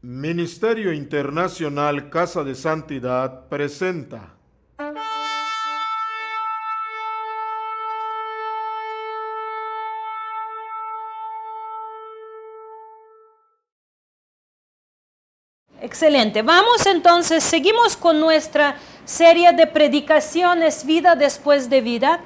Ministerio Internacional Casa de Santidad presenta. Excelente. Vamos entonces, seguimos con nuestra serie de predicaciones Vida después de vida.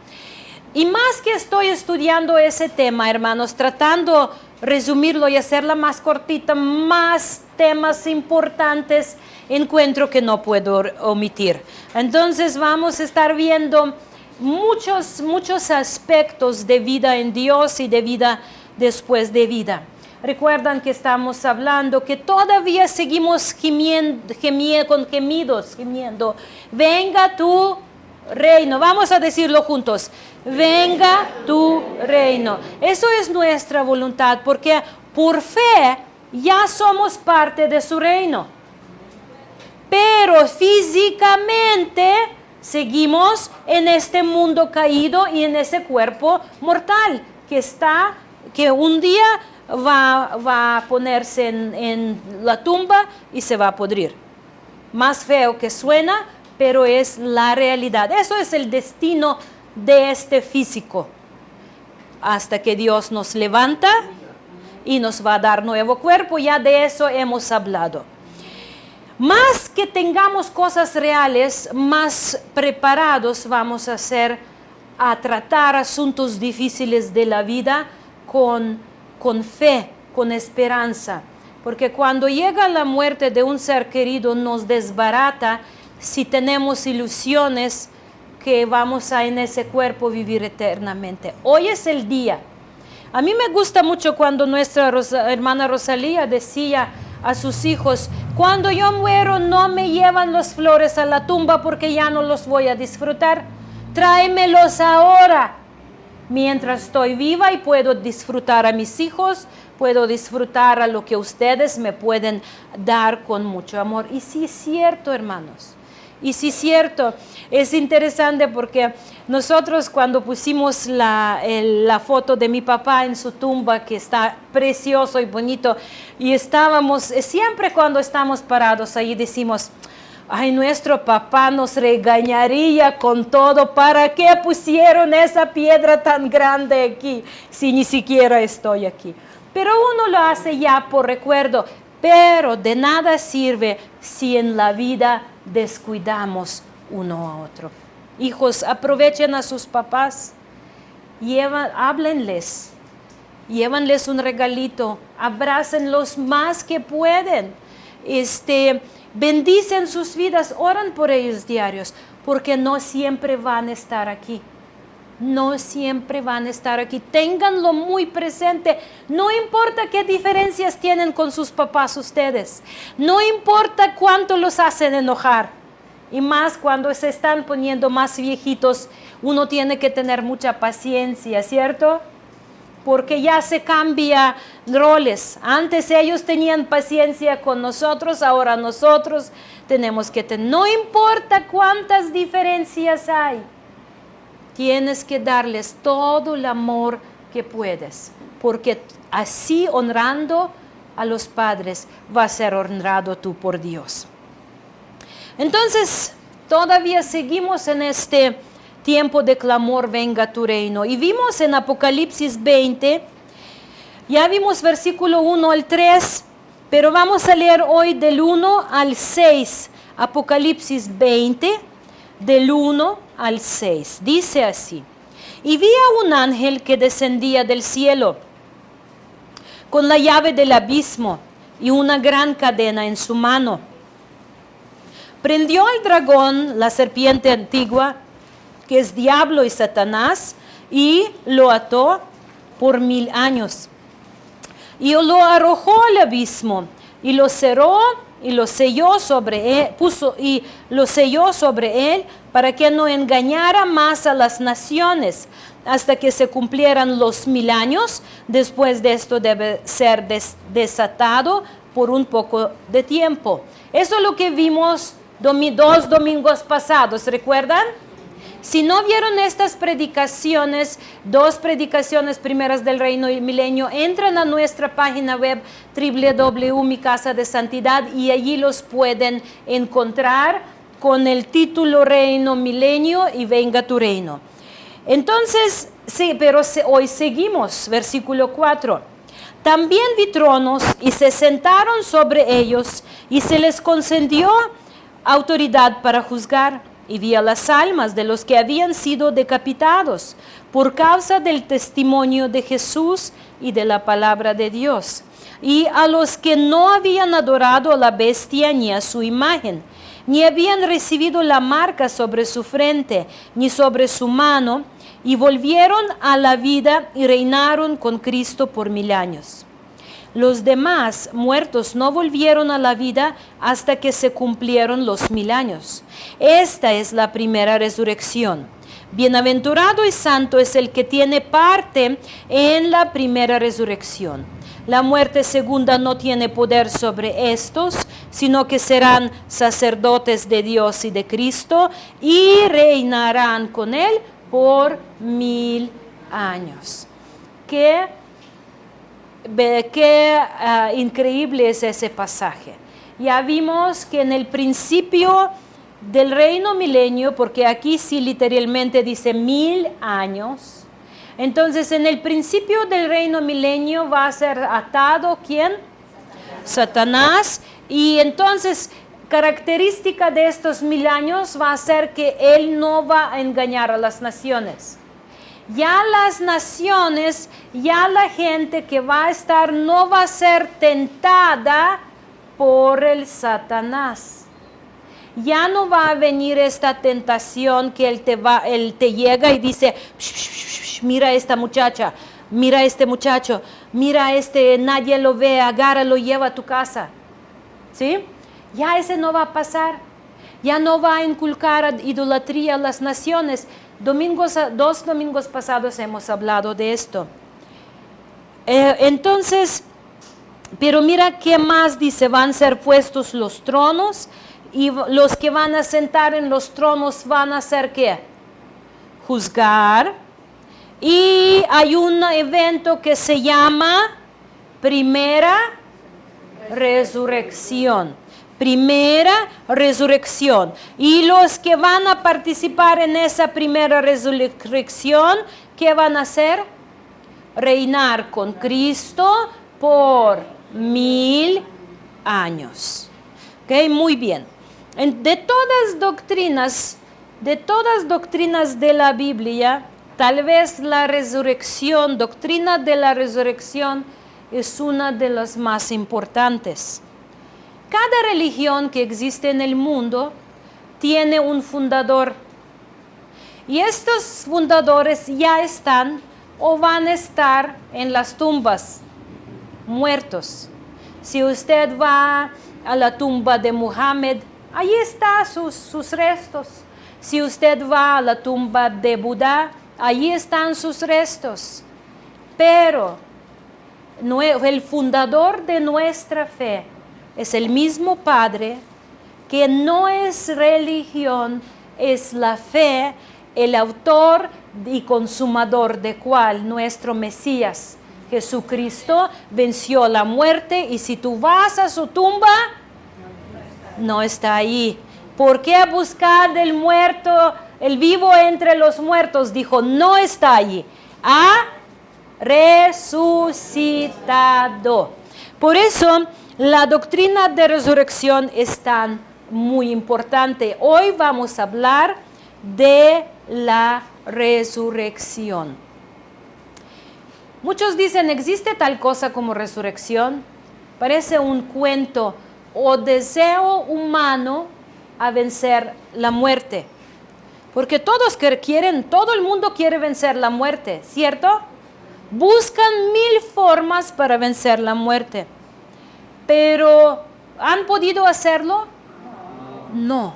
Y más que estoy estudiando ese tema, hermanos, tratando resumirlo y hacerla más cortita, más temas importantes encuentro que no puedo omitir. Entonces vamos a estar viendo muchos aspectos de vida en Dios y de vida después de vida. Recuerdan que estamos hablando que todavía seguimos gimiendo, venga tu reino. Vamos a decirlo juntos, venga tu reino. Eso es nuestra voluntad, porque por fe ya somos parte de su reino. Pero físicamente seguimos en este mundo caído y en ese cuerpo mortal que un día va a ponerse en la tumba y se va a pudrir. Más feo que suena, pero es la realidad. Eso es el destino de este físico. Hasta que Dios nos levanta y nos va a dar nuevo cuerpo. Ya de eso hemos hablado. Más que tengamos cosas reales, más preparados vamos a ser a tratar asuntos difíciles de la vida con fe, con esperanza. Porque cuando llega la muerte de un ser querido nos desbarata si tenemos ilusiones que vamos a en ese cuerpo vivir eternamente. Hoy es el día. A mí me gusta mucho cuando nuestra hermana Rosalía decía a sus hijos, cuando yo muero no me llevan las flores a la tumba porque ya no los voy a disfrutar. Tráemelos ahora, mientras estoy viva y puedo disfrutar a mis hijos, puedo disfrutar a lo que ustedes me pueden dar con mucho amor. Y sí es cierto, hermanos. Y sí es cierto, es interesante porque nosotros cuando pusimos la foto de mi papá en su tumba, que está precioso y bonito, y estábamos, siempre cuando estamos parados ahí decimos, ay, nuestro papá nos regañaría con todo, ¿para qué pusieron esa piedra tan grande aquí si ni siquiera estoy aquí? Pero uno lo hace ya por recuerdo, pero de nada sirve si en la vida descuidamos uno a otro. Hijos, aprovechen a sus papás, háblenles, llévanles un regalito, abrácenlos más que pueden, bendicen sus vidas, oran por ellos diarios, porque no siempre van a estar aquí. No siempre van a estar aquí. Ténganlo muy presente. No importa qué diferencias tienen con sus papás ustedes. No importa cuánto los hacen enojar. Y más cuando se están poniendo más viejitos, uno tiene que tener mucha paciencia, ¿cierto? Porque ya se cambia roles. Antes ellos tenían paciencia con nosotros, ahora nosotros tenemos que tener. No importa cuántas diferencias hay. Tienes que darles todo el amor que puedes, porque así honrando a los padres va a ser honrado tú por Dios. Entonces, todavía seguimos en este tiempo de clamor, venga tu reino. Y vimos en Apocalipsis 20, ya vimos versículo 1 al 3, pero vamos a leer hoy del 1 al 6, Apocalipsis 20, del 1 al 6. Dice así: y vi a un ángel que descendía del cielo con la llave del abismo y una gran cadena en su mano. Prendió al dragón, la serpiente antigua, que es diablo y Satanás, y lo ató por 1000 años. Y lo arrojó al abismo y lo cerró y lo selló sobre él, lo selló sobre él para que no engañara más a las naciones hasta que se cumplieran los 1000 años. Después de esto debe ser desatado por un poco de tiempo. Eso es lo que vimos 2 domingos pasados, ¿recuerdan? Si no vieron estas predicaciones, 2 predicaciones primeras del Reino y Milenio, entran a nuestra página web www.mi casa de santidad y allí los pueden encontrar con el título Reino Milenio y Venga tu Reino. Entonces, sí, pero hoy seguimos, versículo 4. También vi tronos y se sentaron sobre ellos y se les concedió autoridad para juzgar. Y vi a las almas de los que habían sido decapitados por causa del testimonio de Jesús y de la palabra de Dios. Y a los que no habían adorado a la bestia ni a su imagen, ni habían recibido la marca sobre su frente, ni sobre su mano, y volvieron a la vida y reinaron con Cristo por 1000 años. Los demás muertos no volvieron a la vida hasta que se cumplieron los 1000 años. Esta es la primera resurrección. Bienaventurado y santo es el que tiene parte en la primera resurrección. La muerte segunda no tiene poder sobre estos, sino que serán sacerdotes de Dios y de Cristo y reinarán con él por 1000 años. Qué increíble es ese pasaje. Ya vimos que en el principio del reino milenio, porque aquí sí literalmente dice 1000 años, entonces en el principio del reino milenio va a ser atado ¿quién? Satanás. Y entonces característica de estos 1000 años va a ser que él no va a engañar a las naciones. Ya las naciones, ya la gente que va a estar no va a ser tentada por el Satanás. Ya no va a venir esta tentación que él te llega y dice, mira a esta muchacha, mira a este muchacho, mira a este, nadie lo ve, agárralo, lleva a tu casa. ¿Sí? Ya ese no va a pasar. Ya no va a inculcar idolatría a las naciones. 2 domingos pasados hemos hablado de esto. Entonces, pero mira qué más dice, van a ser puestos los tronos y los que van a sentar en los tronos van a hacer ¿qué? Juzgar. Y hay un evento que se llama primera resurrección. Primera resurrección. Y los que van a participar en esa primera resurrección, ¿qué van a hacer? Reinar con Cristo por 1000 años. ¿Ok? Muy bien. De todas doctrinas de la Biblia, tal vez la resurrección, doctrina de la resurrección, es una de las más importantes. Cada religión que existe en el mundo tiene un fundador. Y estos fundadores ya están o van a estar en las tumbas, muertos. Si usted va a la tumba de Muhammad, ahí están sus restos. Si usted va a la tumba de Buda, allí están sus restos. Pero el fundador de nuestra fe es el mismo Padre, que no es religión, es la fe, el autor y consumador de cual nuestro Mesías, Jesucristo, venció la muerte. Y si tú vas a su tumba, no está ahí. ¿Por qué buscar el muerto, el vivo entre los muertos? Dijo, no está allí. Ha resucitado. Por eso, la doctrina de resurrección es tan muy importante. Hoy vamos a hablar de la resurrección. Muchos dicen, ¿existe tal cosa como resurrección? Parece un cuento o deseo humano a vencer la muerte. Porque todos quieren, todo el mundo quiere vencer la muerte, ¿cierto? Buscan 1000 formas para vencer la muerte. Pero, ¿han podido hacerlo? No.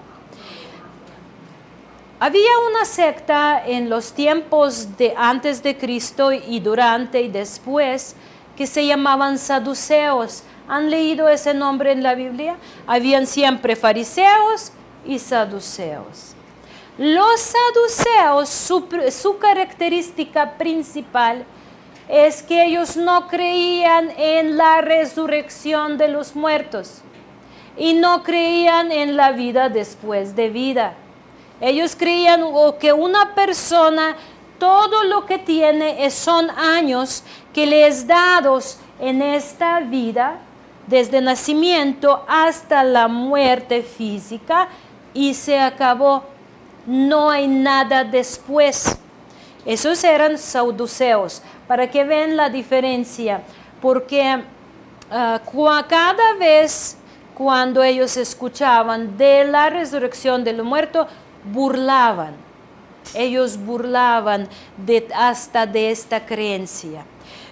Había una secta en los tiempos de antes de Cristo y durante y después que se llamaban saduceos. ¿Han leído ese nombre en la Biblia? Habían siempre fariseos y saduceos. Los saduceos, su característica principal es que ellos no creían en la resurrección de los muertos y no creían en la vida después de vida. Ellos creían que una persona, todo lo que tiene son años que le es dados en esta vida, desde nacimiento hasta la muerte física, y se acabó. No hay nada después. Esos eran saduceos, para que vean la diferencia, porque cada vez cuando ellos escuchaban de la resurrección de los muertos, burlaban. Ellos burlaban hasta de esta creencia.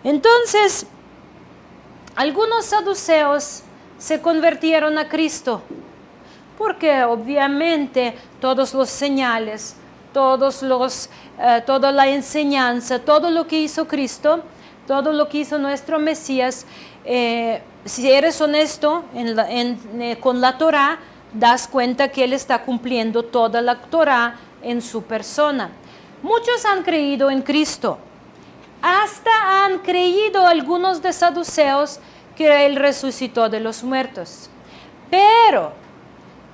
Entonces, algunos saduceos se convirtieron a Cristo, porque obviamente todos los señales, toda la enseñanza, todo lo que hizo Cristo, todo lo que hizo nuestro Mesías, si eres honesto con la Torá, das cuenta que Él está cumpliendo toda la Torá en su persona. Muchos han creído en Cristo. Hasta han creído algunos de saduceos que Él resucitó de los muertos. Pero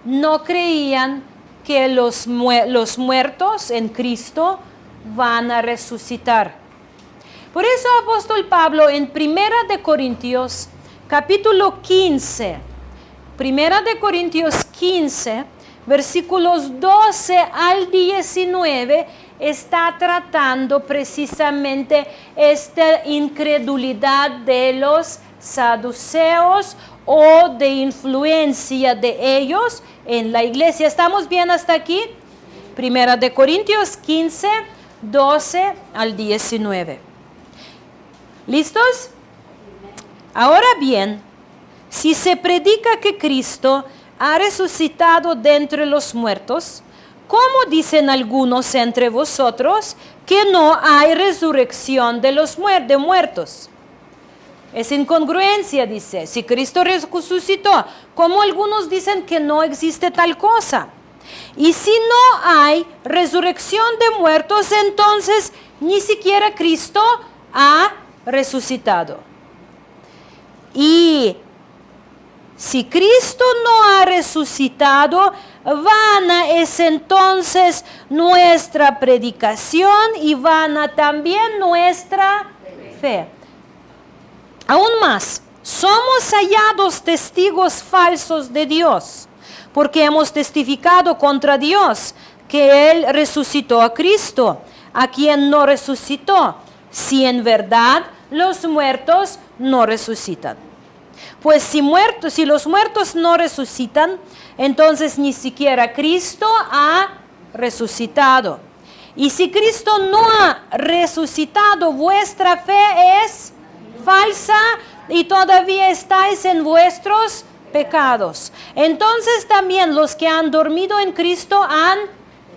no creían que los muertos en Cristo van a resucitar. Por eso apóstol Pablo en 1 de Corintios, capítulo 15, 1 de Corintios 15, versículos 12 al 19, está tratando precisamente esta incredulidad de los saduceos o de influencia de ellos en la iglesia. ¿Estamos bien hasta aquí? 1 de Corintios 15, 12 al 19. ¿Listos? Ahora bien, si se predica que Cristo ha resucitado de entre los muertos, ¿cómo dicen algunos entre vosotros que no hay resurrección de los muertos? Es incongruencia, dice. Si Cristo resucitó, ¿cómo algunos dicen que no existe tal cosa? Y si no hay resurrección de muertos, entonces ni siquiera Cristo ha resucitado. Y si Cristo no ha resucitado, vana es entonces nuestra predicación y vana también nuestra fe. Aún más, somos hallados testigos falsos de Dios, porque hemos testificado contra Dios que Él resucitó a Cristo, a quien no resucitó, si en verdad los muertos no resucitan. Pues si los muertos no resucitan, entonces ni siquiera Cristo ha resucitado. Y si Cristo no ha resucitado, vuestra fe es falsa y todavía estáis en vuestros pecados. Entonces también los que han dormido en Cristo han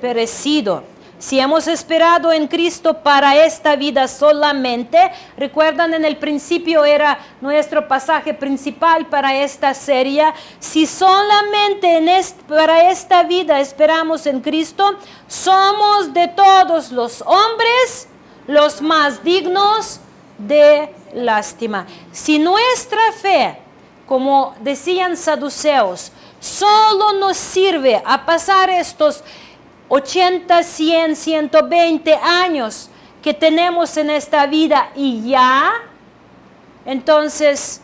perecido. Si hemos esperado en Cristo para esta vida solamente, recuerdan en el principio era nuestro pasaje principal para esta serie, si solamente para esta vida esperamos en Cristo, somos de todos los hombres los más dignos de lástima. Si nuestra fe, como decían saduceos, solo nos sirve a pasar estos 80, 100, 120 años que tenemos en esta vida y ya, entonces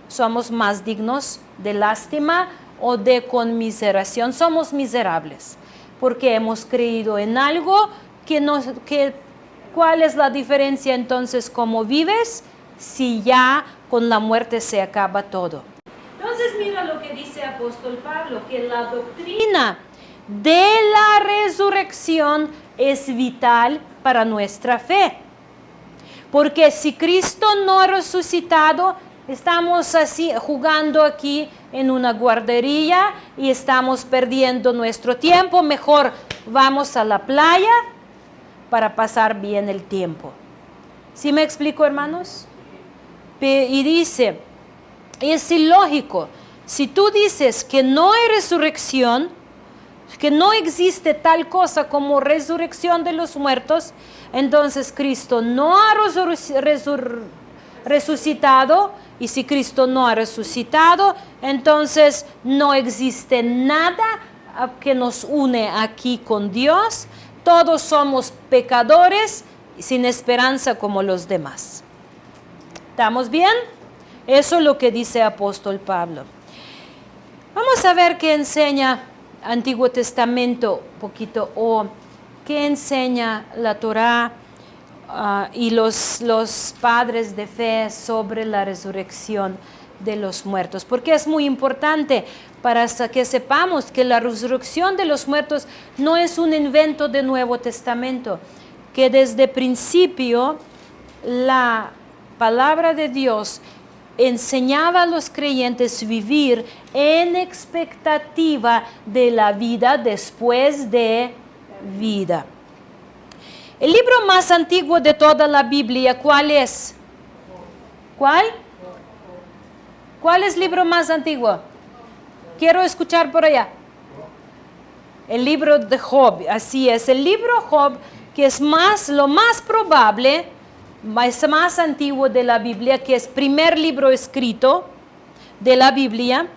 somos más dignos de lástima o de conmiseración. Somos miserables porque hemos creído en algo ¿cuál es la diferencia entonces? ¿Cómo vives si ya con la muerte se acaba todo? Entonces mira lo que dice apóstol Pablo, que la doctrina de la resurrección es vital para nuestra fe. Porque si Cristo no ha resucitado, estamos así jugando aquí en una guardería y estamos perdiendo nuestro tiempo. Mejor vamos a la playa para pasar bien el tiempo. ¿Sí me explico, hermanos? Y dice, es ilógico. Si tú dices que no hay resurrección, que no existe tal cosa como resurrección de los muertos, entonces Cristo no ha resucitado, y si Cristo no ha resucitado, entonces no existe nada que nos une aquí con Dios. Todos somos pecadores sin esperanza como los demás. ¿Estamos bien? Eso es lo que dice el apóstol Pablo. Vamos a ver qué enseña Antiguo Testamento un poquito, o qué enseña la Torá y los padres de fe sobre la resurrección de los muertos, porque es muy importante para que sepamos que la resurrección de los muertos no es un invento del Nuevo Testamento, que desde el principio la palabra de Dios enseñaba a los creyentes vivir en expectativa de la vida después de vida. El libro más antiguo de toda la Biblia, ¿cuál es? ¿Cuál? ¿Cuál es el libro más antiguo? Quiero escuchar por allá. El libro de Job, así es. El libro Job, que es lo más probable, es más antiguo de la Biblia, que es primer libro escrito de la Biblia.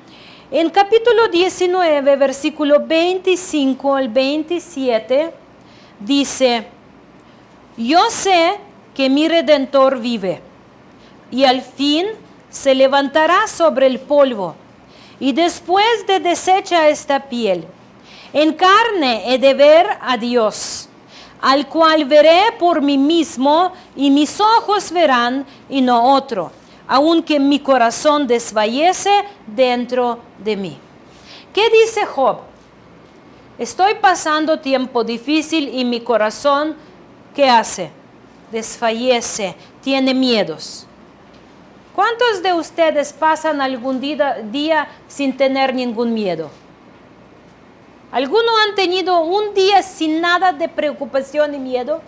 En capítulo 19, versículo 25 al 27, dice: yo sé que mi Redentor vive, y al fin se levantará sobre el polvo, y después de deshecha esta piel, en carne he de ver a Dios, al cual veré por mí mismo, y mis ojos verán y no otro, aunque mi corazón desfallece dentro de mí. ¿Qué dice Job? Estoy pasando tiempo difícil y mi corazón, ¿qué hace? Desfallece, tiene miedos. ¿Cuántos de ustedes pasan algún día sin tener ningún miedo? ¿Algunos han tenido un día sin nada de preocupación y miedo?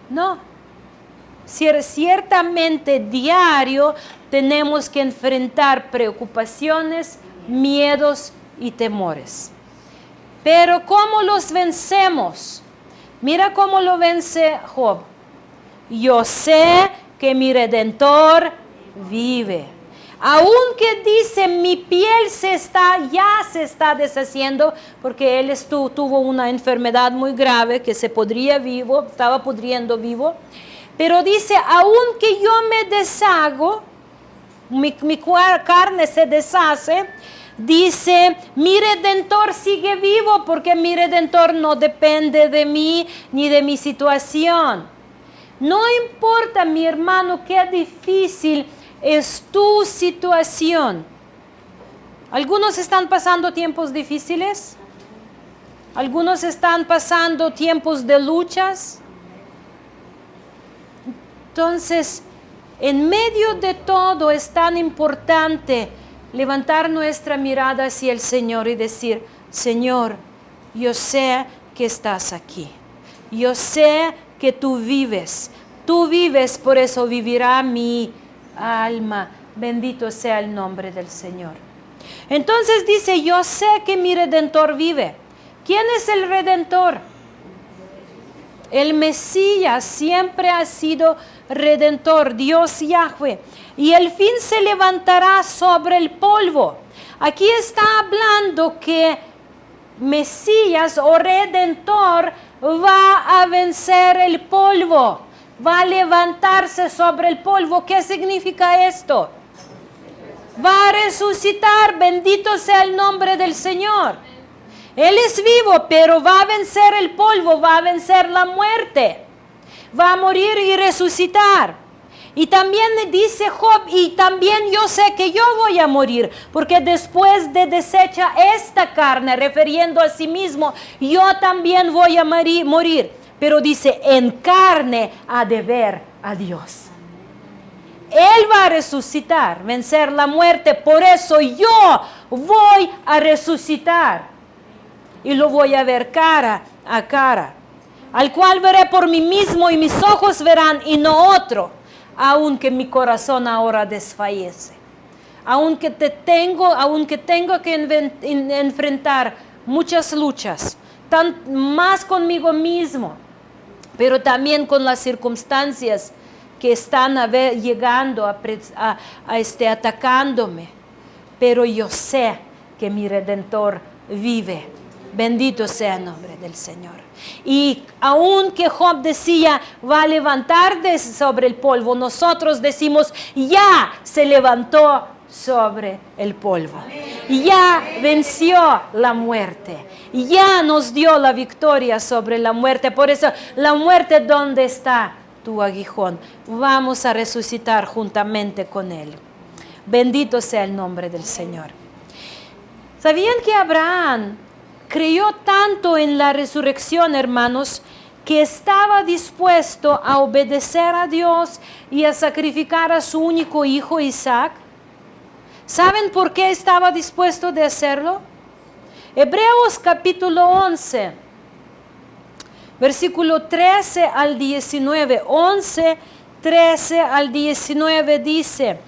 No. Ciertamente diario tenemos que enfrentar preocupaciones, miedos y temores. Pero ¿cómo los vencemos? Mira cómo lo vence Job. Yo sé que mi Redentor vive. Aunque dice mi piel ya se está deshaciendo, porque él tuvo una enfermedad muy grave que estaba pudriendo vivo. Pero dice, aunque yo me deshago, mi carne se deshace, dice, mi Redentor sigue vivo, porque mi Redentor no depende de mí ni de mi situación. No importa, mi hermano, qué difícil es tu situación. Algunos están pasando tiempos difíciles. Algunos están pasando tiempos de luchas. Entonces, en medio de todo es tan importante levantar nuestra mirada hacia el Señor y decir, Señor, yo sé que estás aquí. Yo sé que tú vives, por eso vivirá mi alma. Bendito sea el nombre del Señor. Entonces dice, yo sé que mi Redentor vive. ¿Quién es el Redentor? El Mesías siempre ha sido Redentor, Dios Yahweh. Y al fin se levantará sobre el polvo. Aquí está hablando que Mesías o Redentor va a vencer el polvo, va a levantarse sobre el polvo. ¿Qué significa esto? Va a resucitar, bendito sea el nombre del Señor. Él es vivo, pero va a vencer el polvo, va a vencer la muerte, va a morir y resucitar. Y también dice Job, y también yo sé que yo voy a morir, porque después de desecha esta carne, refiriendo a sí mismo, yo también voy a morir. Pero dice, en carne ha de ver a Dios. Él va a resucitar, vencer la muerte, por eso yo voy a resucitar. Y lo voy a ver cara a cara, al cual veré por mí mismo y mis ojos verán y no otro, aunque mi corazón ahora desfallece. aunque tengo que enfrentar muchas luchas, más conmigo mismo, pero también con las circunstancias que están llegando atacándome. Pero yo sé que mi Redentor vive. Bendito sea el nombre del Señor. Y aunque Job decía, va a levantar sobre el polvo, nosotros decimos, ya se levantó sobre el polvo. Ya venció la muerte. Ya nos dio la victoria sobre la muerte. Por eso, la muerte, ¿dónde está tu aguijón? Vamos a resucitar juntamente con Él. Bendito sea el nombre del Señor. ¿Sabían que Abraham creyó tanto en la resurrección, hermanos, que estaba dispuesto a obedecer a Dios y a sacrificar a su único hijo Isaac? ¿Saben por qué estaba dispuesto de hacerlo? Hebreos capítulo 11, versículo 13 al 19. 11, 13 al 19 dice: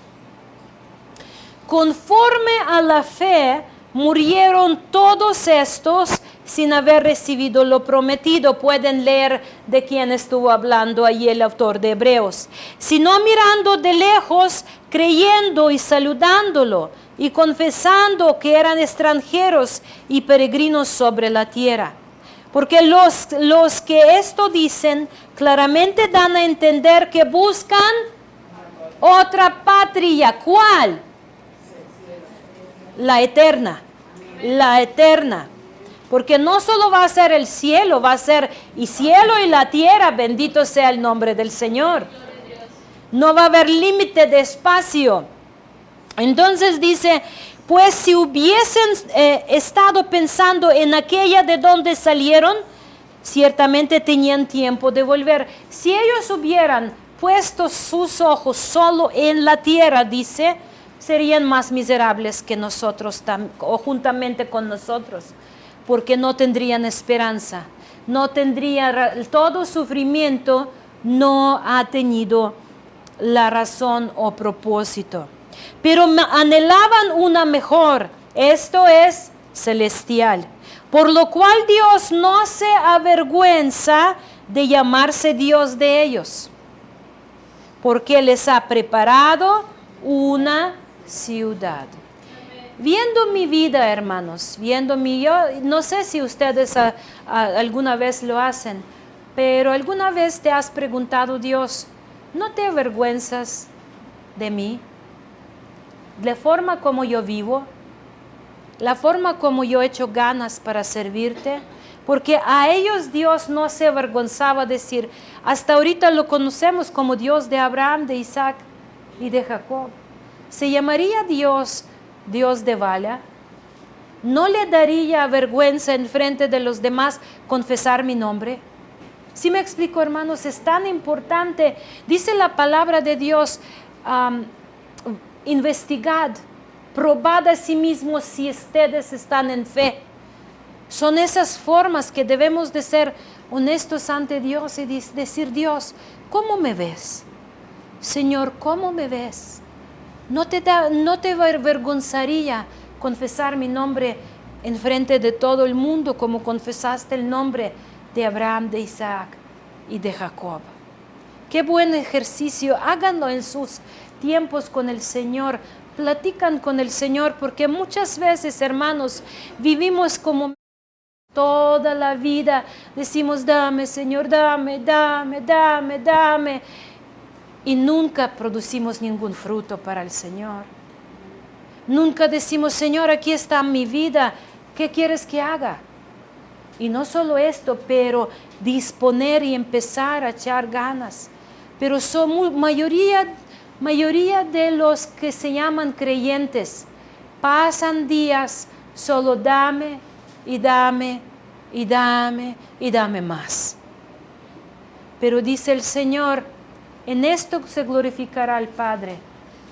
conforme a la fe, murieron todos estos sin haber recibido lo prometido. Pueden leer de quién estuvo hablando ahí el autor de Hebreos. Sino mirando de lejos, creyendo y saludándolo, y confesando que eran extranjeros y peregrinos sobre la tierra. Porque los que esto dicen claramente dan a entender que buscan otra patria. ¿Cuál? La eterna, la eterna, porque no solo va a ser el cielo, va a ser y cielo y la tierra, bendito sea el nombre del Señor. No va a haber límite de espacio. Entonces dice, pues si hubiesen estado pensando en aquella de donde salieron, ciertamente tenían tiempo de volver. Si ellos hubieran puesto sus ojos solo en la tierra, dice, serían más miserables que nosotros o juntamente con nosotros, porque no tendrían esperanza, no tendría todo sufrimiento, no ha tenido la razón o propósito. Pero anhelaban una mejor, esto es celestial, por lo cual Dios no se avergüenza de llamarse Dios de ellos, porque les ha preparado una ciudad. Viendo mi vida, hermanos, yo no sé si ustedes alguna vez lo hacen, pero alguna vez te has preguntado, Dios, ¿no te avergüenzas de mí? La forma como yo vivo, la forma como yo he hecho ganas para servirte, porque a ellos Dios no se avergonzaba de decir, hasta ahorita lo conocemos como Dios de Abraham, de Isaac y de Jacob. ¿Se llamaría Dios de Bala? ¿No le daría vergüenza en frente de los demás confesar mi nombre? ¿Sí me explico, hermanos? Es tan importante. Dice la palabra de Dios, investigad, probad a sí mismos si ustedes están en fe. Son esas formas que debemos de ser honestos ante Dios y decir, Dios, ¿cómo me ves? Señor, ¿cómo me ves? ¿No te avergonzaría confesar mi nombre en frente de todo el mundo como confesaste el nombre de Abraham, de Isaac y de Jacob? Qué buen ejercicio. Háganlo en sus tiempos con el Señor. Platican con el Señor, porque muchas veces, hermanos, vivimos como toda la vida. Decimos, dame, Señor, dame, dame, dame, dame. Y nunca producimos ningún fruto para el Señor. Nunca decimos, Señor, aquí está mi vida, ¿qué quieres que haga? Y no solo esto, pero disponer y empezar a echar ganas. Pero son mayoría de los que se llaman creyentes pasan días solo dame y dame y dame y dame más. Pero dice el Señor, en esto se glorificará al Padre,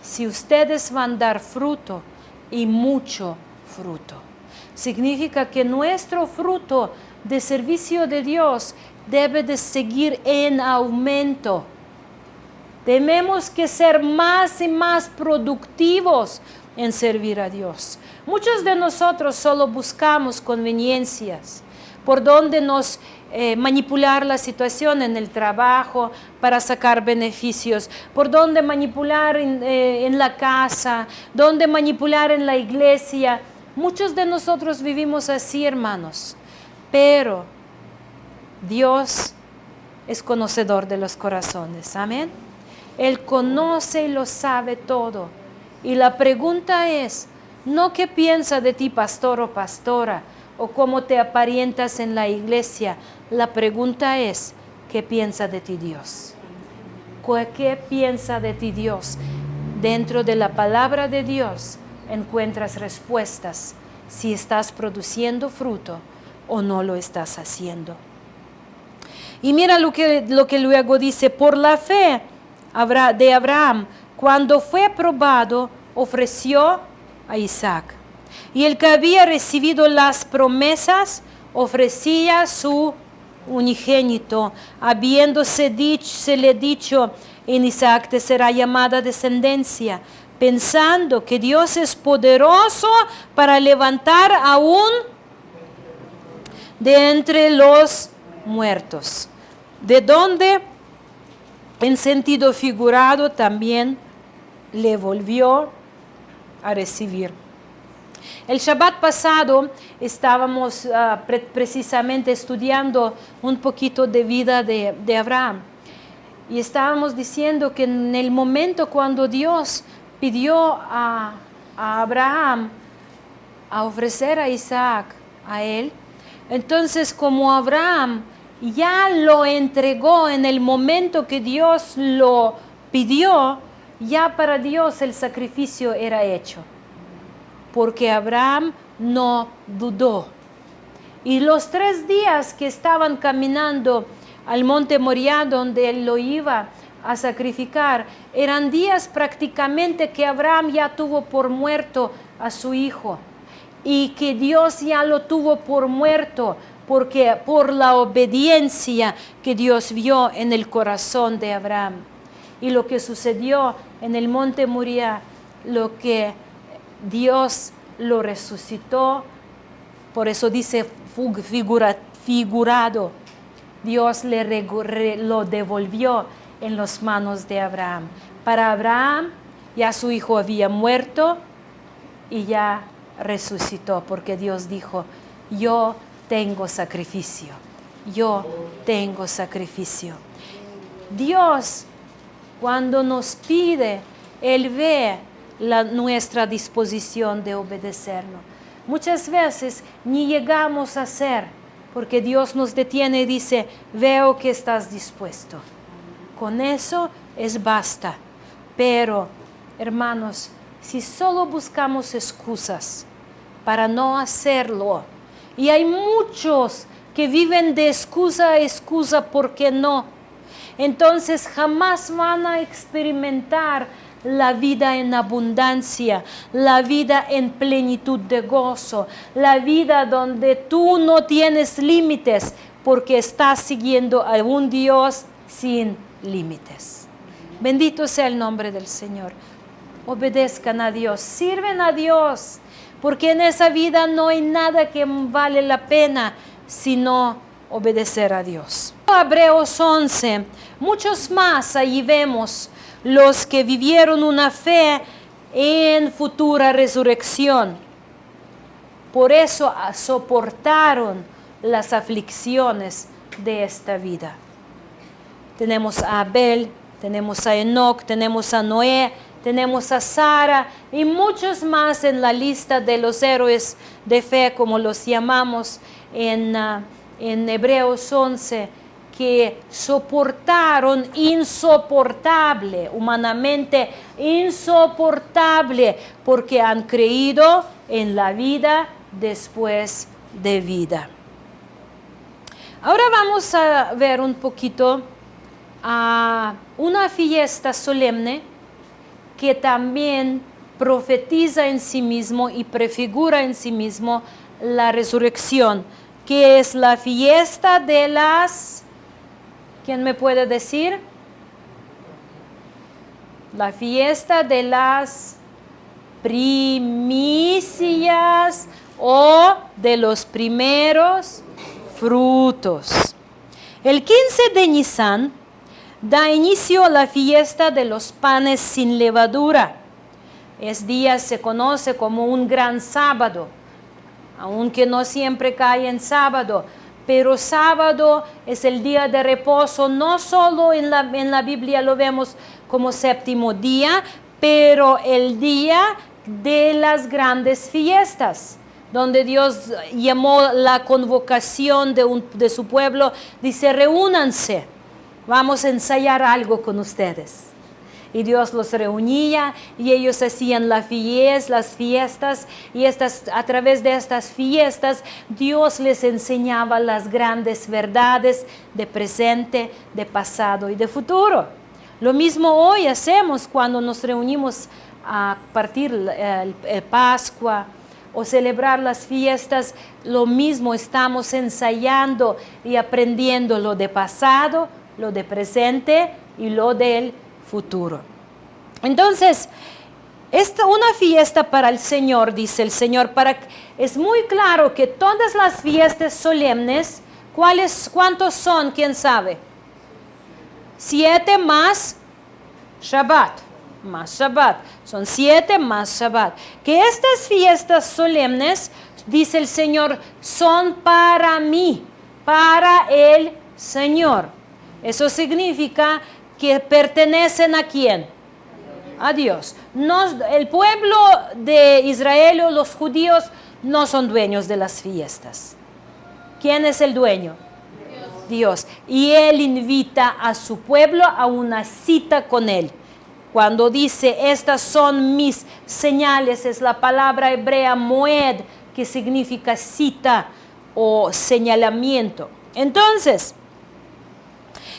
si ustedes van a dar fruto y mucho fruto. Significa que nuestro fruto de servicio de Dios debe de seguir en aumento. Tenemos que ser más y más productivos en servir a Dios. Muchos de nosotros solo buscamos conveniencias, por donde nos manipular la situación en el trabajo para sacar beneficios, por donde manipular en la casa, donde manipular en la iglesia. Muchos de nosotros vivimos así, hermanos, pero Dios es conocedor de los corazones, amén. Él conoce y lo sabe todo. Y la pregunta es, no qué piensa de ti, pastor o pastora, o cómo te aparentas en la iglesia. La pregunta es, ¿qué piensa de ti Dios? ¿Qué piensa de ti Dios? Dentro de la palabra de Dios encuentras respuestas si estás produciendo fruto o no lo estás haciendo. Y mira lo que luego dice, por la fe de Abraham, cuando fue probado, ofreció a Isaac. Y el que había recibido las promesas, ofrecía su unigénito, habiéndose dicho, en Isaac te será llamada descendencia, pensando que Dios es poderoso para levantar aún de entre los muertos, de donde en sentido figurado también le volvió a recibir. El Shabbat pasado estábamos precisamente estudiando un poquito de vida de Abraham y estábamos diciendo que en el momento cuando Dios pidió a Abraham a ofrecer a Isaac a él, entonces como Abraham ya lo entregó en el momento que Dios lo pidió, ya para Dios el sacrificio era hecho, porque Abraham no dudó. Y los 3 días que estaban caminando al monte Moriah, donde él lo iba a sacrificar, eran días prácticamente que Abraham ya tuvo por muerto a su hijo, y que Dios ya lo tuvo por muerto, porque por la obediencia que Dios vio en el corazón de Abraham. Y lo que sucedió en el monte Moriah, lo que Dios lo resucitó, por eso dice figurado, Dios lo devolvió en las manos de Abraham. Para Abraham ya su hijo había muerto y ya resucitó, porque Dios dijo, yo tengo sacrificio, yo tengo sacrificio. Dios, cuando nos pide, Él ve nuestra disposición de obedecernos. Muchas veces ni llegamos a hacer, porque Dios nos detiene y dice, veo que estás dispuesto. Con eso es basta. Pero, hermanos, si solo buscamos excusas para no hacerlo, y hay muchos que viven de excusa a excusa, ¿por qué no? Entonces jamás van a experimentar la vida en abundancia, la vida en plenitud de gozo, la vida donde tú no tienes límites, porque estás siguiendo a un Dios sin límites. Bendito sea el nombre del Señor. Obedezcan a Dios, sirven a Dios, porque en esa vida no hay nada que vale la pena sino obedecer a Dios. Hebreos 11, muchos más allí vemos los que vivieron una fe en futura resurrección. Por eso soportaron las aflicciones de esta vida. Tenemos a Abel, tenemos a Enoc, tenemos a Noé, tenemos a Sara y muchos más en la lista de los héroes de fe, como los llamamos en Hebreos 11, que soportaron insoportable, humanamente insoportable, porque han creído en la vida después de vida. Ahora vamos a ver un poquito a una fiesta solemne que también profetiza en sí mismo y prefigura en sí mismo la resurrección, que es la fiesta de las... ¿Quién me puede decir? La fiesta de las primicias o de los primeros frutos. El 15 de Nisan da inicio a la fiesta de los panes sin levadura. Este día se conoce como un gran sábado, aunque no siempre cae en sábado, pero sábado es el día de reposo. No solo en la Biblia lo vemos como séptimo día, pero el día de las grandes fiestas, donde Dios llamó la convocación de su pueblo, dice: reúnanse, vamos a ensayar algo con ustedes. Y Dios los reunía y ellos hacían las fiestas, y a través de estas fiestas Dios les enseñaba las grandes verdades de presente, de pasado y de futuro. Lo mismo hoy hacemos cuando nos reunimos a partir el Pascua o celebrar las fiestas. Lo mismo estamos ensayando y aprendiendo lo de pasado, lo de presente y lo del futuro. Entonces, una fiesta para el Señor, dice el Señor, es muy claro que todas las fiestas solemnes, ¿cuántos son? ¿Quién sabe? 7 más Shabbat. Más Shabbat. Son 7 más Shabbat. Que estas fiestas solemnes, dice el Señor, son para mí, para el Señor. Eso significa que pertenecen ¿a quién? A Dios. El pueblo de Israel o los judíos no son dueños de las fiestas. ¿Quién es el dueño? Dios. Y Él invita a su pueblo a una cita con Él. Cuando dice: estas son mis señales, es la palabra hebrea moed, que significa cita o señalamiento. Entonces,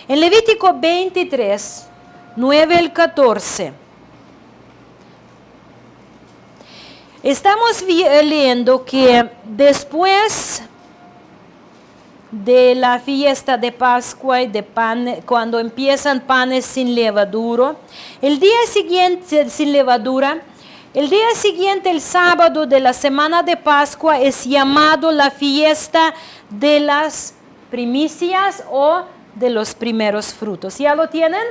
en Levítico 23, 9 al 14, estamos leyendo que después de la fiesta de Pascua y de pan, cuando empiezan panes sin levadura, el día siguiente sin levadura, el día siguiente, el sábado de la semana de Pascua, es llamado la fiesta de las primicias o de los primeros frutos. ¿Ya lo tienen?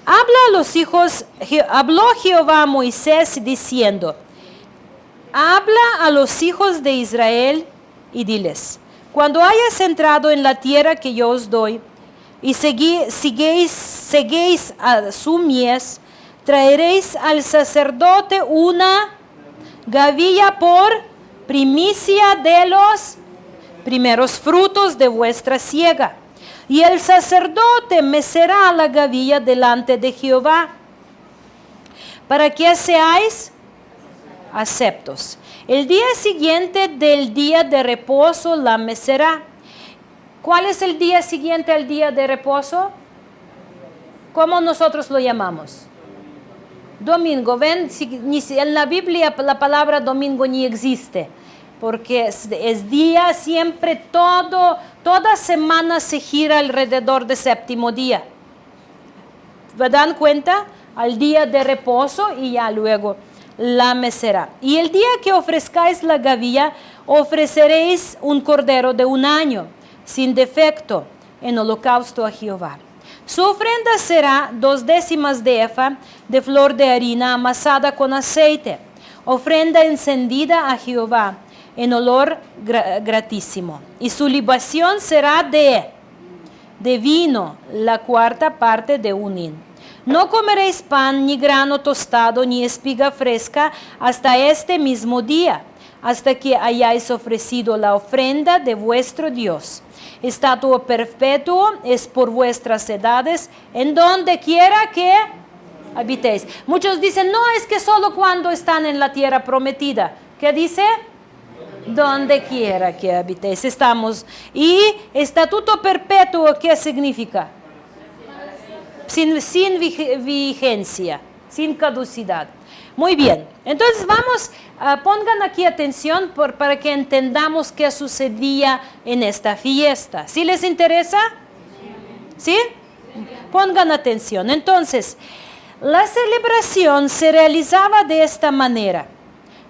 Habló Jehová a Moisés diciendo: habla a los hijos de Israel y diles: cuando hayas entrado en la tierra que yo os doy, y seguéis a su mies, traeréis al sacerdote una gavilla por primicia de los primeros frutos de vuestra siega. Y el sacerdote mecerá la gavilla delante de Jehová, para que seáis aceptos. El día siguiente del día de reposo la mecerá. ¿Cuál es el día siguiente al día de reposo? ¿Cómo nosotros lo llamamos? Domingo. Ven, en la Biblia la palabra domingo ni existe, porque es día siempre, toda semana se gira alrededor del séptimo día. ¿Se dan cuenta? Al día de reposo y ya luego la mecerá. Y el día que ofrezcáis la gavilla, ofreceréis un cordero de 1 año, sin defecto, en holocausto a Jehová. Su ofrenda será 2/10 de efa de flor de harina amasada con aceite, ofrenda encendida a Jehová, en olor gratísimo. Y su libación será de vino, la 4ª parte de un hin. No comeréis pan, ni grano tostado, ni espiga fresca, hasta este mismo día, hasta que hayáis ofrecido la ofrenda de vuestro Dios. Estatuto perpetuo es por vuestras edades, en donde quiera que habitéis. Muchos dicen: no, es que solo cuando están en la tierra prometida. ¿Qué dice? Donde quiera que habitéis. Estamos. Y estatuto perpetuo, ¿qué significa? Sin vigencia, sin caducidad. Muy bien, entonces pongan aquí atención para que entendamos qué sucedía en esta fiesta. ¿Sí les interesa? ¿Sí? Pongan atención. Entonces, La celebración se realizaba de esta manera.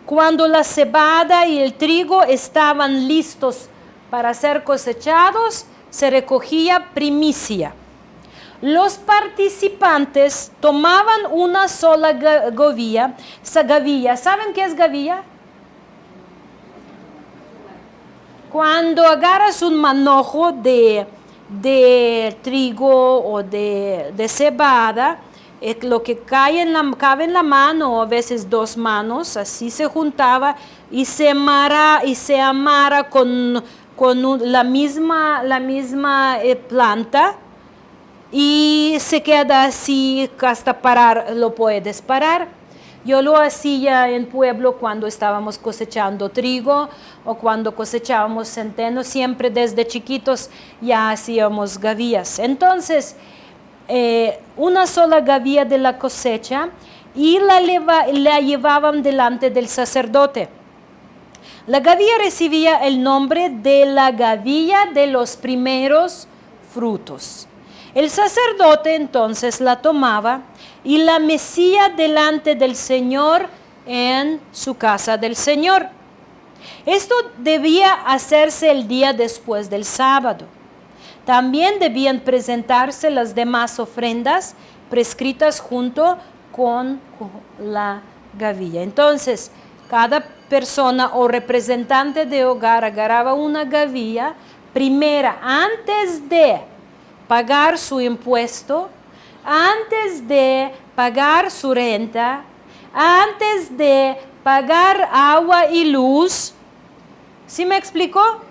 Cuando la cebada y el trigo estaban listos para ser cosechados, se recogía primicia. Los participantes tomaban una sola gavilla. ¿Saben qué es gavilla? Cuando agarras un manojo de trigo o de cebada, lo que cabe en la mano, o a veces dos manos, así se juntaba y se amara con la misma planta, y se queda así hasta parar, lo puedes parar. Yo lo hacía en pueblo cuando estábamos cosechando trigo o cuando cosechábamos centeno, siempre desde chiquitos ya hacíamos gavillas. Entonces, una sola gavilla de la cosecha y la llevaban delante del sacerdote. La gavilla recibía el nombre de la gavilla de los primeros frutos. El sacerdote entonces la tomaba y la mecía delante del Señor en su casa del Señor. Esto debía hacerse el día después del sábado. También debían presentarse las demás ofrendas prescritas junto con la gavilla. Entonces, cada persona o representante de hogar agarraba una gavilla primera antes de pagar su impuesto, antes de pagar su renta, antes de pagar agua y luz. ¿Sí me explicó?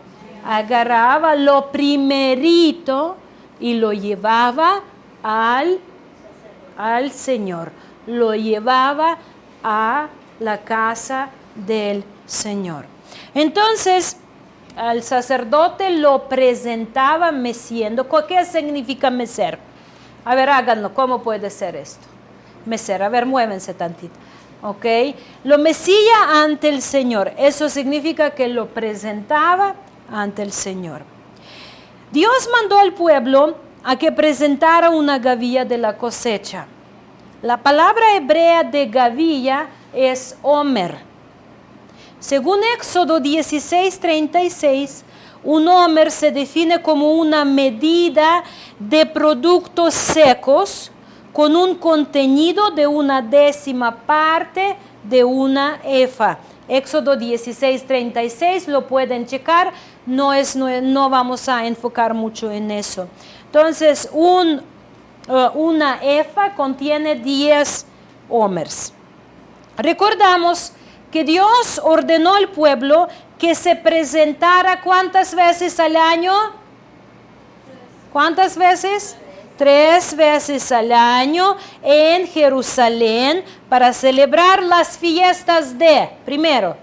Agarraba lo primerito y lo llevaba al Señor. Lo llevaba a la casa del Señor. Entonces, al sacerdote lo presentaba meciendo. ¿Qué significa mecer? A ver, háganlo. ¿Cómo puede ser esto? Mecer. A ver, muévense tantito. ¿Ok? Lo mecía ante el Señor. Eso significa que lo presentaba ante el Señor. Dios mandó al pueblo a que presentara una gavilla de la cosecha. La palabra hebrea de gavilla es omer. Según Éxodo 16:36, un omer se define como una medida de productos secos con un contenido de 1/10 parte de una efa. Éxodo 16:36, lo pueden checar, no vamos a enfocar mucho en eso. Entonces, una efa contiene 10 omers. Recordamos que Dios ordenó al pueblo que se presentara ¿cuántas veces al año? ¿Cuántas veces? 3 veces al año en Jerusalén para celebrar las fiestas de, primero,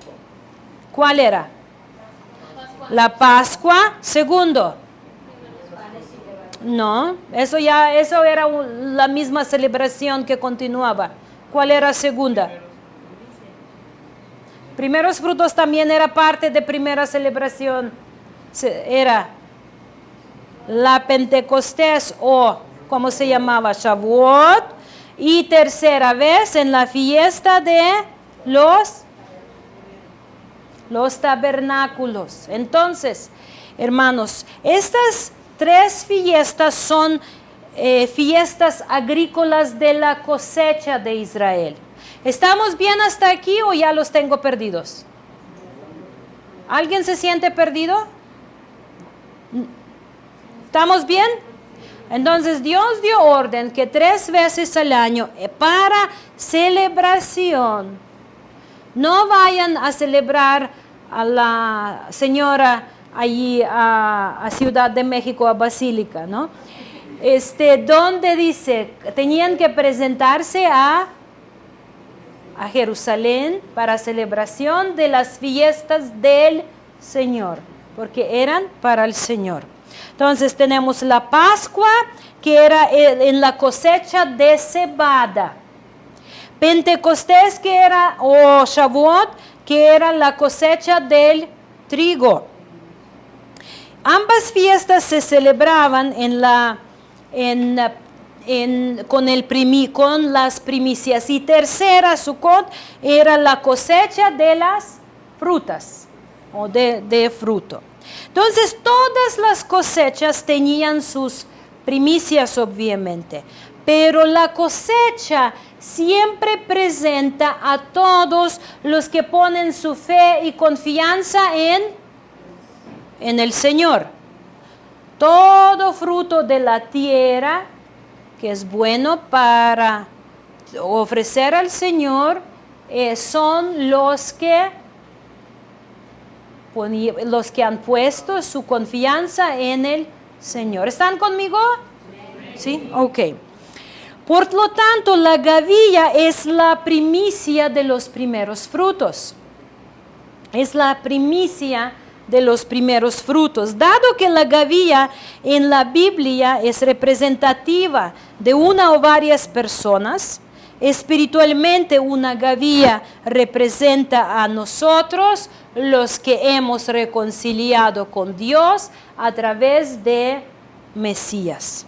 ¿cuál era? La Pascua. Segundo, no, eso era la misma celebración que continuaba. ¿Cuál era segunda? Primeros frutos también era parte de primera celebración. Era la Pentecostés o, ¿cómo se llamaba? Shavuot. Y tercera vez en la fiesta de los tabernáculos. Entonces, hermanos, estas 3 fiestas son fiestas agrícolas de la cosecha de Israel. ¿Estamos bien hasta aquí o ya los tengo perdidos? ¿Alguien se siente perdido? ¿Estamos bien? Entonces Dios dio orden que 3 veces al año para celebración. No vayan a celebrar a la señora allí a Ciudad de México, a Basílica, ¿no? Donde dice, tenían que presentarse a Jerusalén para celebración de las fiestas del Señor, porque eran para el Señor. Entonces tenemos la Pascua, que era en la cosecha de cebada. Pentecostés, que era, o Shavuot, que era la cosecha del trigo. Ambas fiestas se celebraban con las primicias. Y tercera, Sukkot, era la cosecha de las frutas o de fruto. Entonces, todas las cosechas tenían sus primicias, obviamente, pero la cosecha siempre presenta a todos los que ponen su fe y confianza en el Señor. Todo fruto de la tierra que es bueno para ofrecer al Señor son los que han puesto su confianza en el Señor. ¿Están conmigo? ¿Sí? Ok. Por lo tanto, la gavilla es la primicia de los primeros frutos. Es la primicia de los primeros frutos. Dado que la gavilla en la Biblia es representativa de una o varias personas, espiritualmente una gavilla representa a nosotros, los que hemos reconciliado con Dios a través de Mesías.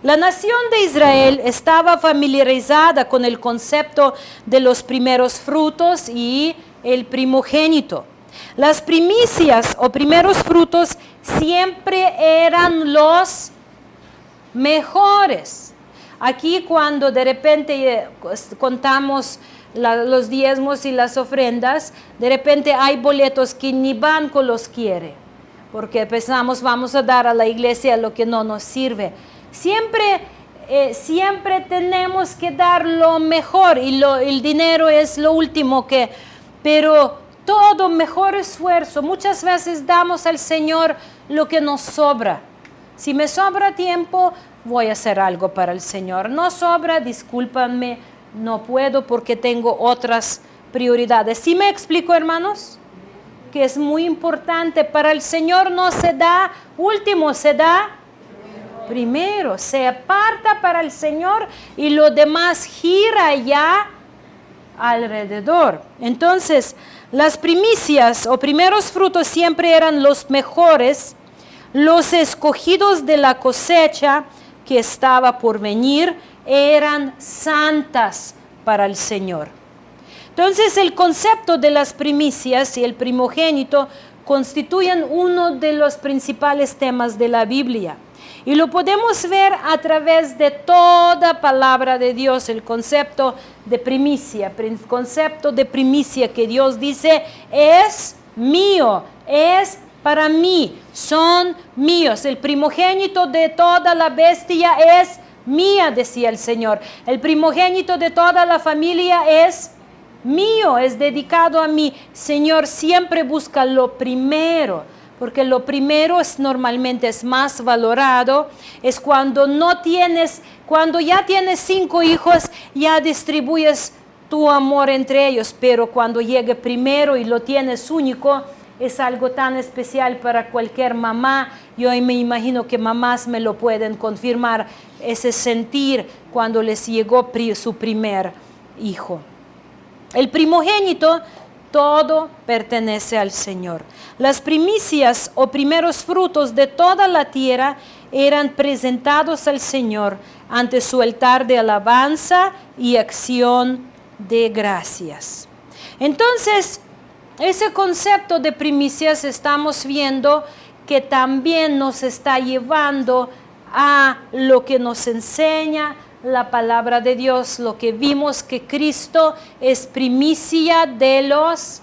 La nación de Israel estaba familiarizada con el concepto de los primeros frutos y el primogénito. Las primicias o primeros frutos siempre eran los mejores. Aquí cuando de repente contamos los diezmos y las ofrendas, de repente hay boletos que ni banco los quiere, porque pensamos vamos a dar a la iglesia lo que no nos sirve. Siempre tenemos que dar lo mejor y el dinero es lo último pero todo mejor esfuerzo. Muchas veces damos al Señor lo que nos sobra. Si me sobra tiempo, voy a hacer algo para el Señor. No sobra, discúlpanme, no puedo porque tengo otras prioridades. ¿Sí me explico, hermanos? Que es muy importante. Para el Señor no se da último, se da primero. Se aparta para el Señor y lo demás gira ya alrededor. Entonces, las primicias o primeros frutos siempre eran los mejores, los escogidos de la cosecha que estaba por venir, eran santas para el Señor. Entonces, el concepto de las primicias y el primogénito constituyen uno de los principales temas de la Biblia. Y lo podemos ver a través de toda palabra de Dios, el concepto de primicia que Dios dice es mío, es para mí, son míos. El primogénito de toda la bestia es mía, decía el Señor. El primogénito de toda la familia es mío, es dedicado a mí. Señor siempre busca lo primero. Porque lo primero normalmente es más valorado, es cuando ya tienes 5 hijos, ya distribuyes tu amor entre ellos, pero cuando llegue primero y lo tienes único, es algo tan especial para cualquier mamá. Yo me imagino que mamás me lo pueden confirmar, ese sentir cuando les llegó su primer hijo. El primogénito, todo pertenece al Señor. Las primicias o primeros frutos de toda la tierra eran presentados al Señor ante su altar de alabanza y acción de gracias. Entonces, ese concepto de primicias estamos viendo que también nos está llevando a lo que nos enseña la palabra de Dios, lo que vimos que Cristo es primicia de los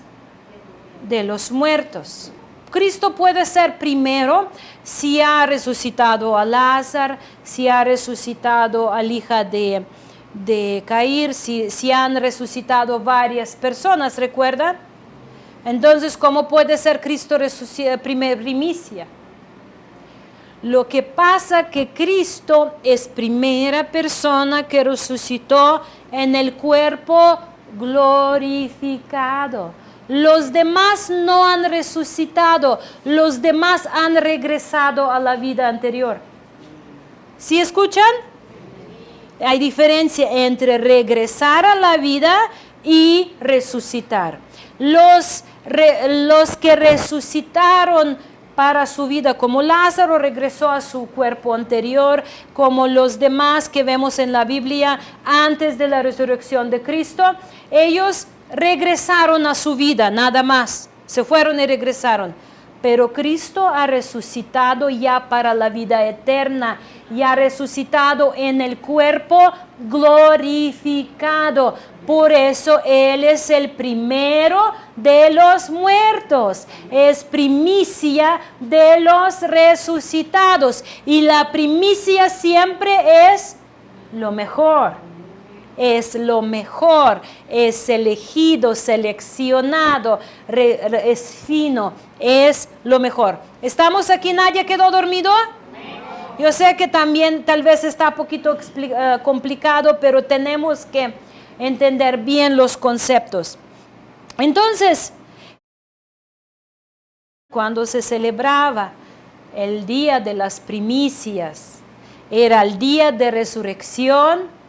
muertos. Cristo puede ser primero si ha resucitado a Lázaro, si ha resucitado a la hija de Caín, si han resucitado varias personas, ¿recuerdan? Entonces, ¿cómo puede ser Cristo primicia? Lo que pasa que Cristo es primera persona que resucitó en el cuerpo glorificado. Los demás no han resucitado, los demás han regresado a la vida anterior. ¿Sí escuchan? Hay diferencia entre regresar a la vida y resucitar. Los que resucitaron para su vida, como Lázaro regresó a su cuerpo anterior, como los demás que vemos en la Biblia antes de la resurrección de Cristo. Ellos regresaron a su vida, nada más. Se fueron y regresaron. Pero Cristo ha resucitado ya para la vida eterna y ha resucitado en el cuerpo glorificado. Por eso Él es el primero de los muertos, es primicia de los resucitados. Y la primicia siempre es lo mejor. Es lo mejor, es elegido, seleccionado, es fino, es lo mejor. ¿Estamos aquí? ¿Nadie quedó dormido? Yo sé que también tal vez está un poquito complicado, pero tenemos que entender bien los conceptos. Entonces, cuando se celebraba el día de las primicias, era el día de resurrección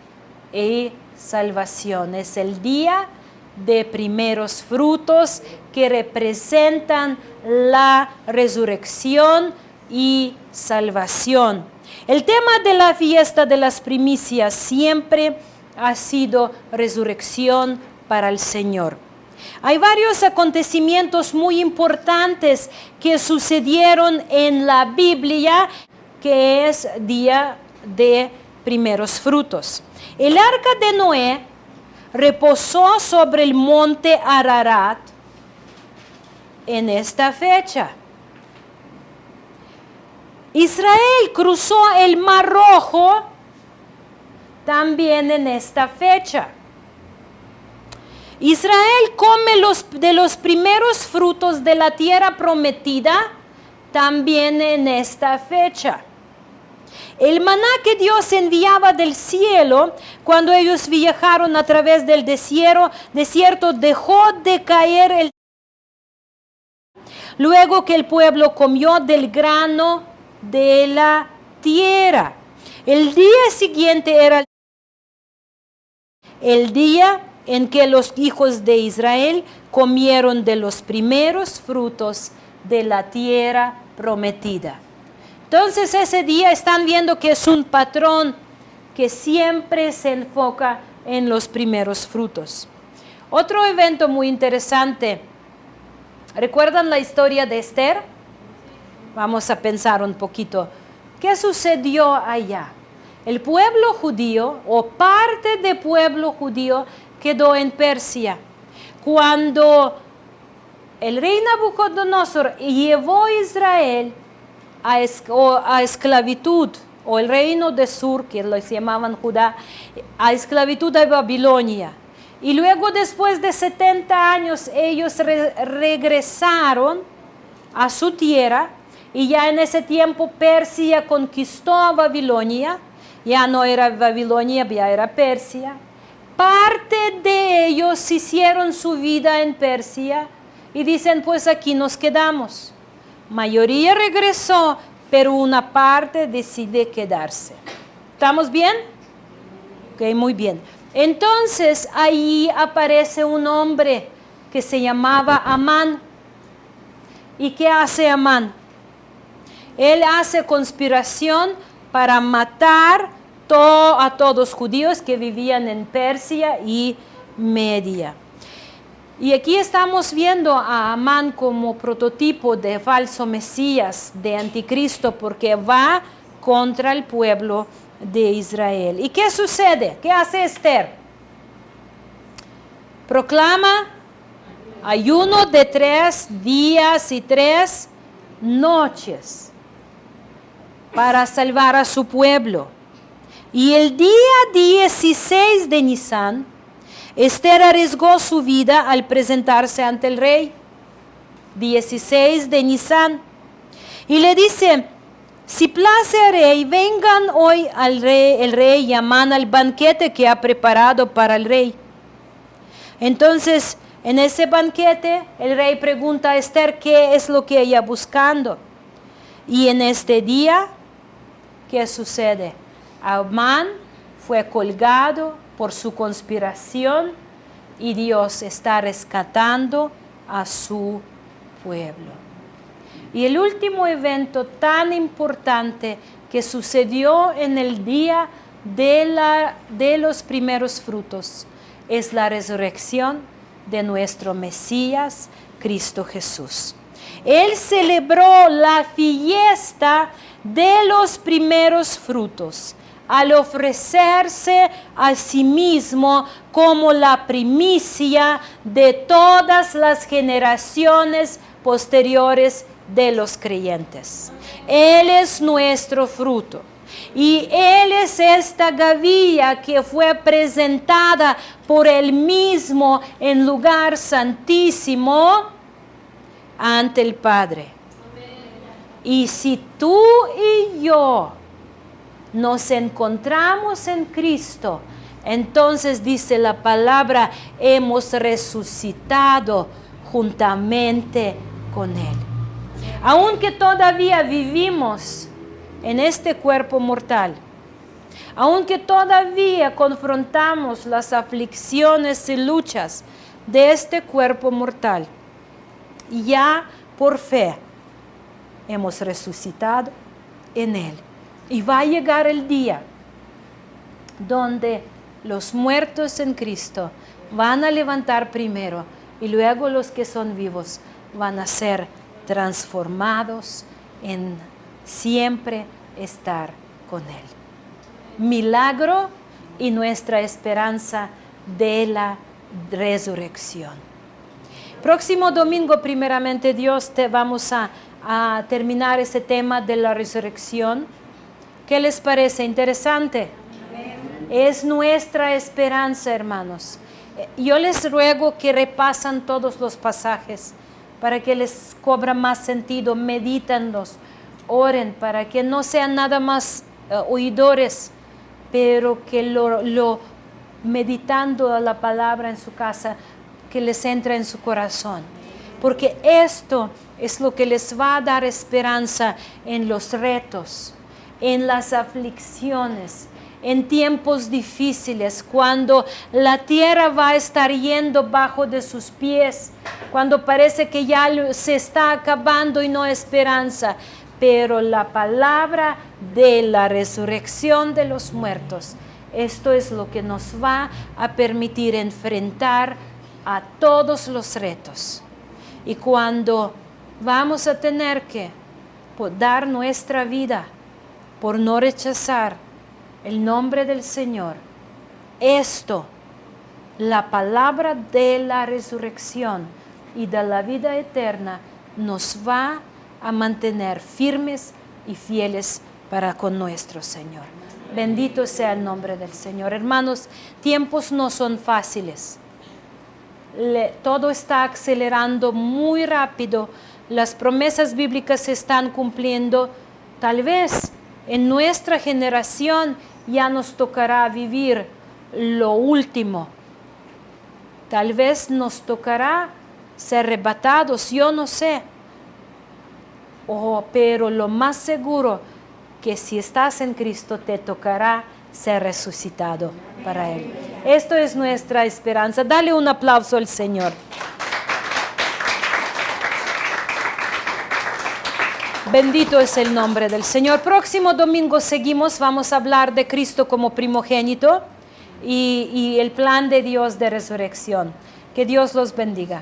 y salvación. Es el día de primeros frutos que representan la resurrección y salvación. El tema de la fiesta de las primicias siempre ha sido resurrección para el Señor. Hay varios acontecimientos muy importantes que sucedieron en la Biblia, que es día de primeros frutos. El arca de Noé reposó sobre el monte Ararat en esta fecha. Israel cruzó el Mar Rojo también en esta fecha. Israel come de los primeros frutos de la tierra prometida también en esta fecha. El maná que Dios enviaba del cielo cuando ellos viajaron a través del desierto dejó de caer luego que el pueblo comió del grano de la tierra. El día siguiente era el día en que los hijos de Israel comieron de los primeros frutos de la tierra prometida. Entonces ese día están viendo que es un patrón que siempre se enfoca en los primeros frutos. Otro evento muy interesante. ¿Recuerdan la historia de Esther? Vamos a pensar un poquito. ¿Qué sucedió allá? El pueblo judío o parte del pueblo judío quedó en Persia. Cuando el rey Nabucodonosor llevó a Israel a esclavitud, o el reino del sur, que lo llamaban Judá, a esclavitud a Babilonia. Y luego, después de 70 años, ellos regresaron a su tierra, y ya en ese tiempo Persia conquistó a Babilonia. Ya no era Babilonia, ya era Persia. Parte de ellos hicieron su vida en Persia y dicen, pues aquí nos quedamos. Mayoría regresó, pero una parte decide quedarse. ¿Estamos bien? Ok, muy bien. Entonces ahí aparece un hombre que se llamaba Amán. ¿Y qué hace Amán? Él hace conspiración para matar a todos los judíos que vivían en Persia y Media. Y aquí estamos viendo a Amán como prototipo de falso Mesías, de anticristo, porque va contra el pueblo de Israel. ¿Y qué sucede? ¿Qué hace Esther? Proclama ayuno de 3 días y 3 noches para salvar a su pueblo. Y el día 16 de Nisan, Esther arriesgó su vida al presentarse ante el rey. 16 de Nisan. Y le dice, si place al rey, vengan hoy el rey y Amán al banquete que ha preparado para el rey. Entonces, en ese banquete, el rey pregunta a Esther qué es lo que ella buscando. Y en este día, ¿qué sucede? Amán fue colgado por su conspiración y Dios está rescatando a su pueblo. Y el último evento tan importante que sucedió en el día de los primeros frutos es la resurrección de nuestro Mesías, Cristo Jesús. Él celebró la fiesta de los primeros frutos al ofrecerse a sí mismo como la primicia de todas las generaciones posteriores de los creyentes. Él es nuestro fruto. Y Él es esta gavilla que fue presentada por Él mismo en lugar santísimo ante el Padre. Y si tú y yo nos encontramos en Cristo, entonces dice la palabra, hemos resucitado juntamente con Él. Aunque todavía vivimos en este cuerpo mortal, aunque todavía confrontamos las aflicciones y luchas de este cuerpo mortal, ya por fe hemos resucitado en Él. Y va a llegar el día donde los muertos en Cristo van a levantar primero y luego los que son vivos van a ser transformados en siempre estar con Él. Milagro y nuestra esperanza de la resurrección. Próximo domingo, primeramente Dios, vamos a terminar ese tema de la resurrección. ¿Qué les parece? ¿Interesante? Es nuestra esperanza, hermanos. Yo les ruego que repasan todos los pasajes para que les cobra más sentido, medítanlos, oren para que no sean nada más oidores, pero que lo meditando la palabra en su casa, que les entre en su corazón. Porque esto es lo que les va a dar esperanza en los retos, en las aflicciones, en tiempos difíciles, cuando la tierra va a estar yendo bajo de sus pies, cuando parece que ya se está acabando y no hay esperanza. Pero la palabra de la resurrección de los muertos, esto es lo que nos va a permitir enfrentar a todos los retos. Y cuando vamos a tener que dar nuestra vida por no rechazar el nombre del Señor, esto, la palabra de la resurrección y de la vida eterna, nos va a mantener firmes y fieles para con nuestro Señor. Bendito sea el nombre del Señor. Hermanos, tiempos no son fáciles. Todo está acelerando muy rápido. Las promesas bíblicas se están cumpliendo. Tal vez en nuestra generación ya nos tocará vivir lo último. Tal vez nos tocará ser arrebatados, yo no sé. Pero lo más seguro que si estás en Cristo te tocará ser resucitado para Él. Esto es nuestra esperanza. Dale un aplauso al Señor. Bendito es el nombre del Señor. Próximo domingo seguimos, vamos a hablar de Cristo como primogénito y el plan de Dios de resurrección. Que Dios los bendiga.